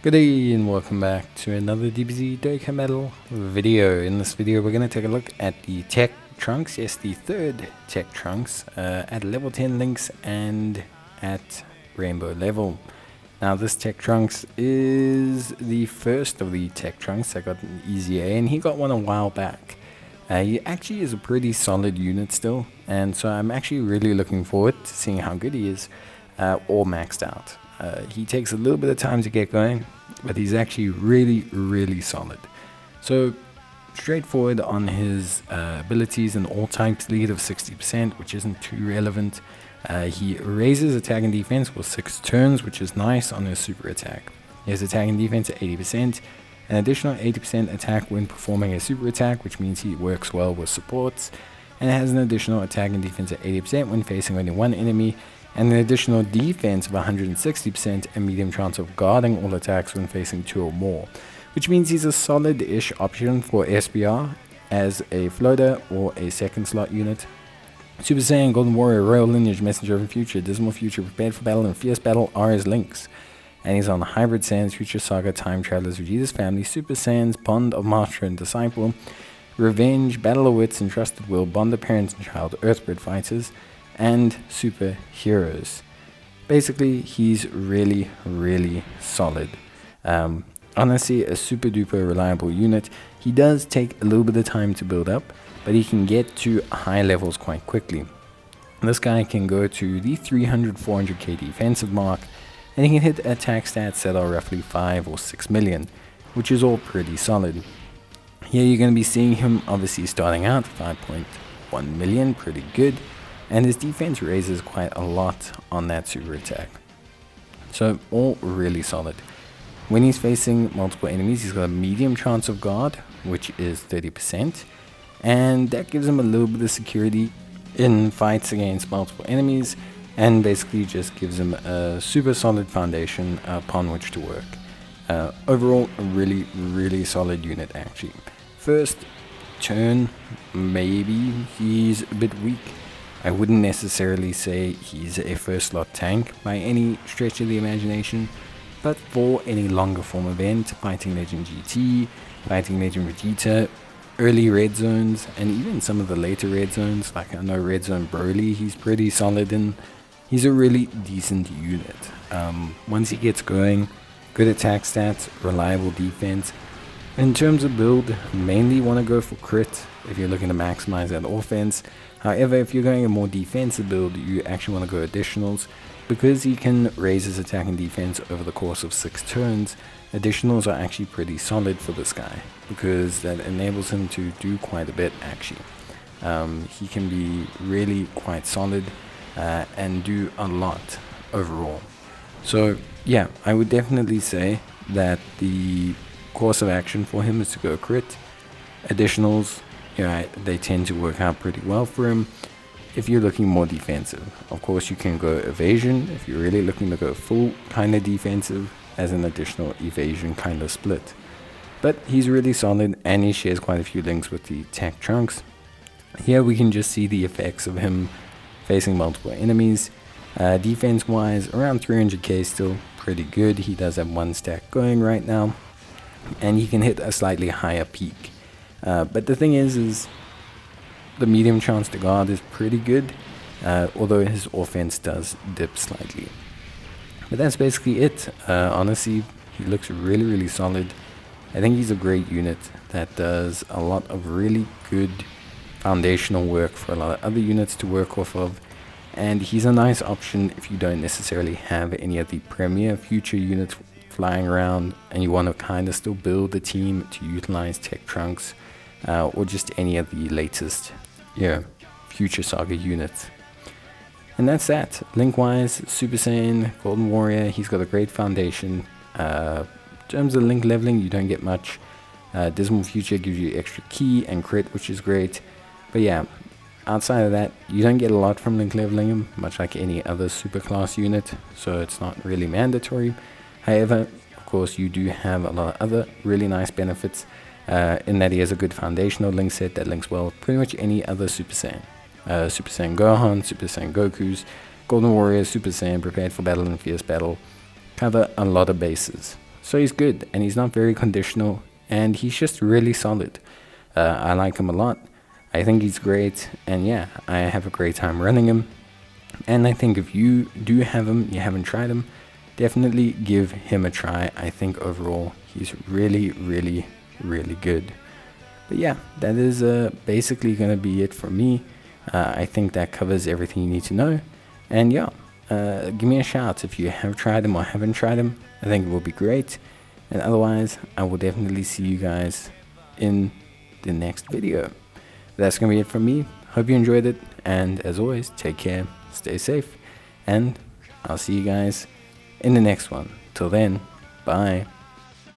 Good day and welcome back to another DBZ Dokkan Metal video. In this video we're going to take a look at the TEQ Trunks, yes the third TEQ Trunks at level 10 links and at rainbow level. Now this TEQ Trunks is the first of the TEQ Trunks that got an easy A, and he got one a while back. He actually is a pretty solid unit still, and so I'm actually really looking forward to seeing how good he is all maxed out. He takes a little bit of time to get going, but he's actually really solid. So straightforward on his abilities, an all types lead of 60%, which isn't too relevant. He raises attack and defense for 6 turns, which is nice on his super attack. He has attack and defense at 80%, an additional 80% attack when performing a super attack, which means he works well with supports, and has an additional attack and defense at 80% when facing only one enemy, and an additional defense of 160% and medium chance of guarding all attacks when facing 2 or more, which means he's a solid-ish option for SBR as a floater or a second slot unit. Super Saiyan, Golden Warrior, Royal Lineage, Messenger of the Future, Dismal Future, Prepared for Battle, and Fierce Battle are his links. And he's on Hybrid Saiyans, Future Saga, Time Travelers, Vegeta's Family, Super Saiyans, Bond of Master and Disciple, Revenge, Battle of Wits, and Trusted Will, Bond of Parents and Child, Earthbred Fighters, and Superheroes. Basically, he's really solid. Honestly, a super duper reliable unit. He does take a little bit of time to build up, but he can get to high levels quite quickly. This guy can go to the 300-400k defensive mark, and he can hit attack stats that are roughly 5 or 6 million, which is all pretty solid. Here you're going to be seeing him obviously starting out 5.1 million, pretty good, and his defense raises quite a lot on that super attack. So all really solid. When he's facing multiple enemies, he's got a medium chance of guard, which is 30%, and that gives him a little bit of security in fights against multiple enemies, and basically just gives him a super solid foundation upon which to work. Overall, a really solid unit actually. First turn, maybe he's a bit weak. I wouldn't necessarily say he's a first slot tank by any stretch of the imagination, but for any longer form event, Fighting Legend GT, Fighting Legend Vegeta, early red zones, and even some of the later red zones, like I know Red Zone Broly, he's pretty solid in. He's a really decent unit. Once he gets going, good attack stats, reliable defense. In terms of build, mainly want to go for crit if you're looking to maximize that offense. However, if you're going a more defensive build, you actually want to go additionals, because he can raise his attack and defense over the course of 6 turns. Additionals are actually pretty solid for this guy, because that enables him to do quite a bit actually. He can be really quite solid and do a lot overall. So yeah, I would definitely say that the course of action for him is to go crit. Additionals, they tend to work out pretty well for him if you're looking more defensive. Of course, you can go evasion if you're really looking to go full kind of defensive as an additional evasion kind of split. But he's really solid, and he shares quite a few links with the TEQ Trunks. Here we can just see the effects of him facing multiple enemies. Defense wise, around 300k, still pretty good. He does have 1 stack going right now, and he can hit a slightly higher peak. But the thing is the medium chance to guard is pretty good, although his offense does dip slightly. But that's basically it. Honestly, he looks really solid. I think he's a great unit that does a lot of really good foundational work for a lot of other units to work off of, and he's a nice option if you don't necessarily have any of the premier future units flying around and you want to kind of still build a team to utilize TEQ Trunks, or just any of the latest Future Saga units. And that's that. Link wise, Super Saiyan, Golden Warrior, he's got a great foundation. In terms of link leveling, you don't get much. Dismal Future gives you extra key and crit, which is great. But yeah, outside of that, you don't get a lot from link leveling him, much like any other super class unit, so it's not really mandatory. However, of course, you do have a lot of other really nice benefits, in that he has a good foundational link set that links well with pretty much any other Super Saiyan. Super Saiyan Gohan, Super Saiyan Gokus, Golden Warrior, Super Saiyan, Prepared for Battle, and Fierce Battle cover a lot of bases. So he's good, and he's not very conditional, and he's just really solid. I like him a lot. I think he's great, and yeah, I have a great time running him. And I think if you do have him, you haven't tried him, definitely give him a try. I think overall he's really, really, really good. But yeah, that is basically going to be it for me. I think that covers everything you need to know. And yeah, give me a shout if you have tried him or haven't tried him. I think it will be great. And otherwise, I will definitely see you guys in the next video. That's going to be it from me. Hope you enjoyed it. And as always, take care, stay safe, and I'll see you guys in the next one. Till then, bye.